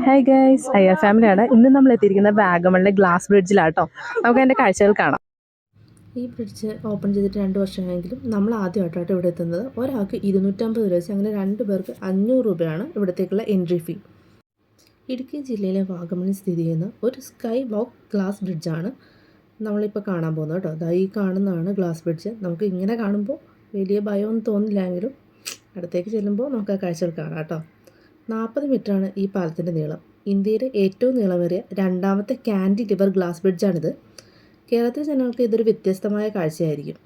Hi guys, അയ്യ ഫാമിലിയാണ്. ഇന്ന് നമ്മൾ എത്തിയിരിക്കുന്നത് വാഗമണിലെ ഗ്ലാസ് ബ്രിഡ്ജിലാട്ടോ. നമുക്ക് അതിൻ്റെ കാഴ്ചകൾ കാണാം. ഈ ബ്രിഡ്ജ് ഓപ്പൺ ചെയ്തിട്ട് 2 വർഷമെങ്കിലും നമ്മൾ ആദ്യമായിട്ടാണ് ഇവിടെ എത്തുന്നത്. ഒരാൾക്ക് 250 രൂപ വെച്ച്, അങ്ങനെ 2 പേർക്ക് 500 രൂപയാണ് ഇവിടത്തേക്കുള്ള എൻട്രി ഫീ. ഇടുക്കി ജില്ലയിലെ വാഗമണിൽ സ്ഥിതി ചെയ്യുന്ന ഒരു സ്കൈ വാക്ക് ഗ്ലാസ് ബ്രിഡ്ജാണ് നമ്മളിപ്പോൾ കാണാൻ പോകുന്നത് കേട്ടോ. അതാ ഈ കാണുന്നതാണ് ഗ്ലാസ് ബ്രിഡ്ജ്. നമുക്ക് ഇങ്ങനെ കാണുമ്പോൾ വലിയ ഭയമൊന്നും തോന്നില്ലെങ്കിലും അടുത്തേക്ക് ചെല്ലുമ്പോൾ നമുക്ക് ആ കാഴ്ചകൾ കാണാം കേട്ടോ. 40 മീറ്ററാണ് ഈ പാലത്തിൻ്റെ നീളം. ഇന്ത്യയിലെ ഏറ്റവും നീളമേറിയ രണ്ടാമത്തെ കാൻഡിലിവർ ഗ്ലാസ് ബ്രിഡ്ജാണിത്. കേരളത്തിലെ ജനങ്ങൾക്ക് ഇതൊരു വ്യത്യസ്തമായ കാഴ്ചയായിരിക്കും.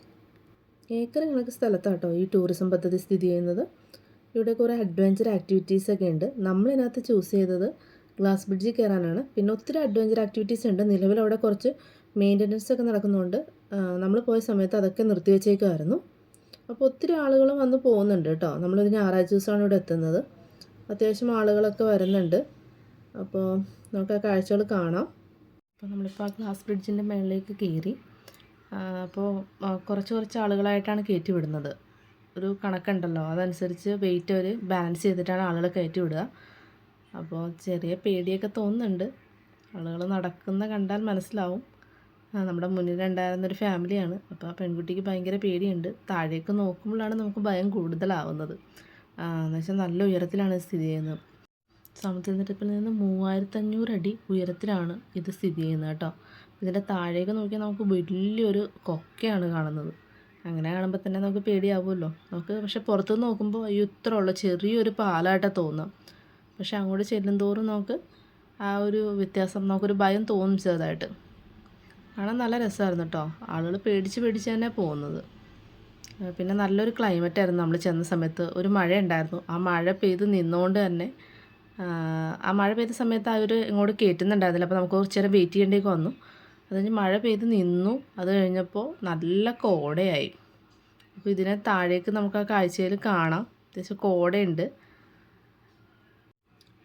ഏക്കർ കണക്ക് സ്ഥലത്താട്ടോ ഈ ടൂറിസം പദ്ധതി സ്ഥിതി ചെയ്യുന്നത്. ഇവിടെ കുറേ അഡ്വഞ്ചർ ആക്ടിവിറ്റീസൊക്കെ ഉണ്ട്. നമ്മളിതിനകത്ത് ചൂസ് ചെയ്തത് ഗ്ലാസ് ബ്രിഡ്ജിൽ കയറാനാണ്. പിന്നെ ഒത്തിരി അഡ്വഞ്ചർ ആക്ടിവിറ്റീസ് ഉണ്ട്. നിലവിൽ അവിടെ കുറച്ച് മെയിൻ്റനൻസ് ഒക്കെ നടക്കുന്നുണ്ട്. നമ്മൾ പോയ സമയത്ത് അതൊക്കെ നിർത്തിവെച്ചേക്കുമായിരുന്നു. അപ്പോൾ ഒത്തിരി ആളുകൾ വന്ന് പോകുന്നുണ്ട് കേട്ടോ. നമ്മളൊരു ഞായറാഴ്ച ദിവസമാണ് ഇവിടെ എത്തുന്നത്. അത്യാവശ്യം ആളുകളൊക്കെ വരുന്നുണ്ട്. അപ്പോൾ നമുക്ക് ആ കാഴ്ചകൾ കാണാം. അപ്പോൾ നമ്മളിപ്പോൾ ആ ഗ്ലാസ് ബ്രിഡ്ജിൻ്റെ മുകളിലേക്ക് കയറി. അപ്പോൾ കുറച്ച് ആളുകളായിട്ടാണ് കയറ്റി വിടുന്നത്. ഒരു കണക്കുണ്ടല്ലോ, അതനുസരിച്ച് വെയിറ്റ് അവർ ബാലൻസ് ചെയ്തിട്ടാണ് ആളുകളെ കയറ്റി വിടുക. അപ്പോൾ ചെറിയ പേടിയൊക്കെ തോന്നുന്നുണ്ട്. ആളുകൾ നടക്കുന്ന കണ്ടാൽ മനസ്സിലാവും. നമ്മുടെ മുന്നിലുണ്ടായിരുന്നൊരു ഫാമിലിയാണ്. അപ്പോൾ ആ പെൺകുട്ടിക്ക് ഭയങ്കര പേടിയുണ്ട്. താഴേക്ക് നോക്കുമ്പോഴാണ് നമുക്ക് ഭയം കൂടുതലാവുന്നത്. എന്നുവെച്ചാൽ നല്ല ഉയരത്തിലാണ് സ്ഥിതി ചെയ്യുന്നത്. സമുദ്രനിരപ്പിൽ നിന്ന് 3500 അടി ഉയരത്തിലാണ് ഇത് സ്ഥിതി ചെയ്യുന്നത് കേട്ടോ. ഇതിൻ്റെ താഴേക്ക് നോക്കിയാൽ നമുക്ക് വലിയൊരു കൊക്കയാണ് കാണുന്നത്. അങ്ങനെ കാണുമ്പോൾ തന്നെ നമുക്ക് പേടിയാവുമല്ലോ. പക്ഷെ പുറത്തുനിന്ന് നോക്കുമ്പോൾ ഇത്ര ഉള്ള ചെറിയൊരു പാലായിട്ടാണ് തോന്നുക. പക്ഷെ അങ്ങോട്ട് ചെല്ലും തോറും നമുക്ക് ആ ഒരു വ്യത്യാസം, നമുക്കൊരു ഭയം തോന്നും ചെറുതായിട്ട്. കാണാൻ നല്ല രസമായിരുന്നു കേട്ടോ. ആളുകൾ പേടിച്ച് തന്നെ പോകുന്നത്. പിന്നെ നല്ലൊരു ക്ലൈമറ്റായിരുന്നു നമ്മൾ ചെന്ന സമയത്ത്. ഒരു മഴ ഉണ്ടായിരുന്നു. ആ മഴ പെയ്ത് നിന്നുകൊണ്ട് തന്നെ ആ മഴ പെയ്ത സമയത്ത് അവർ ഇങ്ങോട്ട് കയറ്റുന്നുണ്ടായിരുന്നില്ല. അപ്പോൾ നമുക്ക് കുറച്ച് നേരം വെയിറ്റ് ചെയ്യേണ്ടിയൊക്കെ വന്നു. അത് കഴിഞ്ഞ് മഴ പെയ്ത് നിന്നു. അത് കഴിഞ്ഞപ്പോൾ നല്ല കോടയായി. അപ്പോൾ ഇതിനെ താഴേക്ക് നമുക്ക് ആ കാഴ്ചയിൽ കാണാം. അത്യാവശ്യം കോടയുണ്ട്.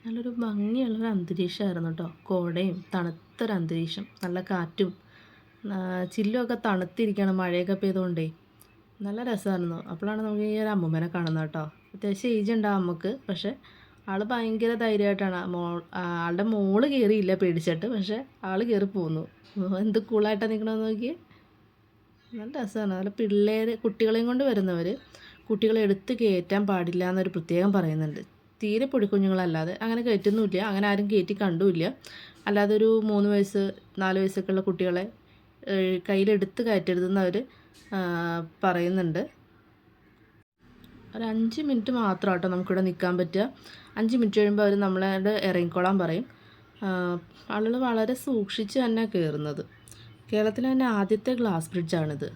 നല്ലൊരു ഭംഗിയുള്ളൊരു അന്തരീക്ഷമായിരുന്നു കേട്ടോ. കോടയും തണുത്തൊരു അന്തരീക്ഷം, നല്ല കാറ്റും ചില്ലുമൊക്കെ തണുത്തിരിക്കുകയാണ് മഴയൊക്കെ പെയ്തുകൊണ്ടേ. നല്ല രസമായിരുന്നു. അപ്പോഴാണ് നമുക്ക് ഈ ഒരു അമ്മൂമ്മേനെ കാണുന്നത് കേട്ടോ. അത്യാവശ്യം ഏജ് ഉണ്ടാവും നമുക്ക്. പക്ഷേ ആൾ ഭയങ്കര ധൈര്യമായിട്ടാണ്. ആളുടെ മോള് കയറിയില്ല പേടിച്ചിട്ട്. പക്ഷേ ആൾ കയറി പോന്നു. എന്ത് കൂളായിട്ടാണ് നിൽക്കണമെന്ന് നോക്കി. നല്ല രസമാണ്. നല്ല കുട്ടികളെയും കൊണ്ട് വരുന്നവർ കുട്ടികളെ എടുത്ത് കയറ്റാൻ പാടില്ല എന്നൊരു പ്രത്യേകം പറയുന്നുണ്ട്. തീരെ പൊടിക്കുഞ്ഞുങ്ങളല്ലാതെ അങ്ങനെ കയറ്റുന്നുമില്ല. അങ്ങനെ ആരും കയറ്റി കണ്ടുമില്ല. അല്ലാതെ ഒരു 3 വയസ്സ് 4 വയസ്സൊക്കെ ഉള്ള കുട്ടികളെ കയ്യിലെടുത്ത് കയറ്റരുതെന്ന് അവർ പറയുന്നുണ്ട്. ഒരു 5 മിനിറ്റ് മാത്രം കേട്ടോ നമുക്കിവിടെ നിൽക്കാൻ പറ്റുക. 5 മിനിറ്റ് കഴിയുമ്പോൾ അവർ നമ്മളോട് ഇറങ്ങിക്കോളാൻ പറയും. ആളുകൾ വളരെ സൂക്ഷിച്ച് തന്നെ കയറുന്നത്. കേരളത്തിലെ തന്നെ ആദ്യത്തെ ഗ്ലാസ് ബ്രിഡ്ജാണിത്.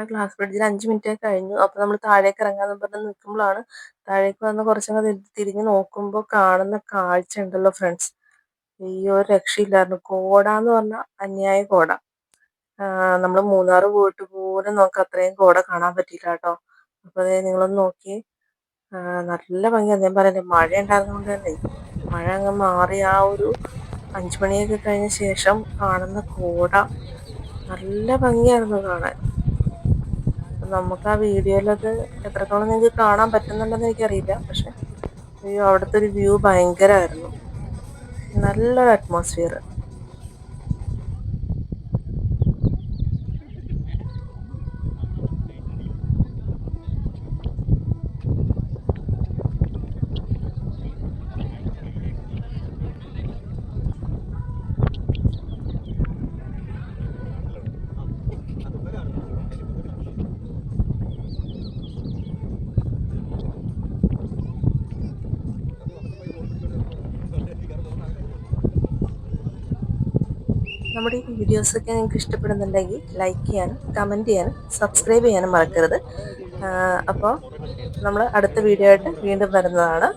ഗ്ലാസ് ബ്രിഡ്ജിൽ 5 മിനിറ്റ് കഴിഞ്ഞു. അപ്പോൾ നമ്മൾ താഴേക്ക് ഇറങ്ങാന്ന് പറഞ്ഞ് നിൽക്കുമ്പോഴാണ് താഴേക്ക് വന്ന് കുറച്ചങ്ങ് തിരിഞ്ഞ് നോക്കുമ്പോൾ കാണുന്ന കാഴ്ച ഉണ്ടല്ലോ ഫ്രണ്ട്സ്, അയ്യോ ഒരു രക്ഷയില്ലായിരുന്നു. കോട എന്ന് പറഞ്ഞാൽ അന്യായ കോട. നമ്മൾ മൂന്നാർ പോയിട്ട് പോലും നമുക്ക് അത്രയും കോട കാണാൻ പറ്റിയില്ല കേട്ടോ. അപ്പോൾ അതെ നിങ്ങളൊന്ന് നോക്കിയേ, നല്ല ഭംഗിയാണ്. ഞാൻ പറഞ്ഞില്ലേ മഴ ഉണ്ടായിരുന്നതുകൊണ്ട് തന്നെ മഴ അങ്ങ് മാറി ആ ഒരു 5 മണിയൊക്കെ കഴിഞ്ഞ ശേഷം കാണുന്ന കോട നല്ല ഭംഗിയായിരുന്നു കാണാൻ. നമുക്ക് ആ വീഡിയോയിലത് എത്രത്തോളം നിങ്ങൾക്ക് കാണാൻ പറ്റുന്നുണ്ടെന്ന് എനിക്കറിയില്ല. പക്ഷെ അയ്യോ അവിടുത്തെ ഒരു വ്യൂ ഭയങ്കരമായിരുന്നു, നല്ലൊരു അറ്റ്മോസ്ഫിയർ. നമ്മുടെ ഈ വീഡിയോസൊക്കെ നിങ്ങൾക്ക് ഇഷ്ടപ്പെടുന്നുണ്ടെങ്കിൽ ലൈക്ക് ചെയ്യാനും കമൻറ്റ് ചെയ്യാനും സബ്സ്ക്രൈബ് ചെയ്യാനും മറക്കരുത്. അപ്പോൾ നമ്മൾ അടുത്ത വീഡിയോ ആയിട്ട് വീണ്ടും വരുന്നതാണ്.